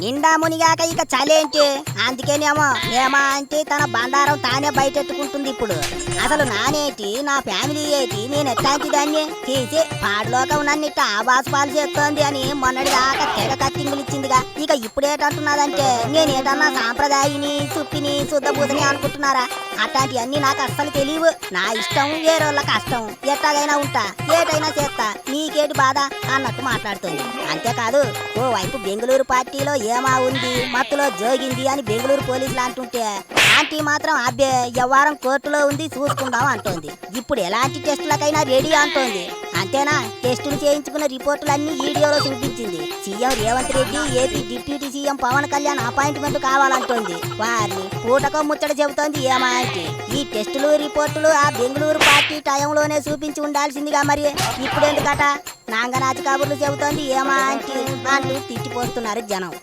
నిండా మునిగాక ఇక చలేంటి అందుకేనేమో ఏమా అంటే తన బండారం తానే బయటెట్టుకుంటుంది ఇప్పుడు. అసలు నానేటి నా ఫ్యామిలీ ఏంటి నేను ఎట్లాంటి దాన్ని తీసి పాడులోకం నన్నిట్ట ఆవాస పాలు చేస్తోంది అని మొన్నటి దాకా తెగ కత్తింగులు ఇచ్చిందిగా. ఇక ఇప్పుడేటంటున్నదంటే నేనేటన్నా సాంప్రదాయిని చుప్పిని శుద్ధబూదని అనుకుంటున్నారా? అట్లాంటివన్నీ నాకు అస్సలు తెలియవు. నా ఇష్టం వేరేళ్ళ కష్టం, ఎట్లాగైనా ఉంటా ఏటైనా చేస్తా నీకేటి బాధ అన్నట్టు మాట్లాడుతుంది. అంతేకాదు ఓ వైపు బెంగళూరు పార్టీలో ఏమా ఉంది మత్తులో జోగింది అని బెంగళూరు పోలీసులు అంటుంటే ఆంటీ మాత్రం అబ్బే వ్యవహారం కోర్టులో ఉంది చూసుకుందాం అంటోంది. ఇప్పుడు ఎలాంటి టెస్టులకైనా రెడీ అంటోంది. అంతేనా, టెస్టులు చేయించుకున్న రిపోర్టులన్నీ వీడియోలో చూపించింది. CM Revanth Reddy AP deputy CM Pawan Kalyan appointment కావాలంటోంది. వారిని పూటకో ముచ్చట చెబుతోంది ఏమా అంటే. ఈ టెస్టులు రిపోర్టులు ఆ బెంగళూరు పార్టీ టైంలోనే చూపించి ఉండాల్సిందిగా, మరి ఇప్పుడెందుకట నాంగనాచి కబుర్లు చెబుతోంది ఏమా అంటే అంటూ తిట్టిపోస్తున్నారు జనం.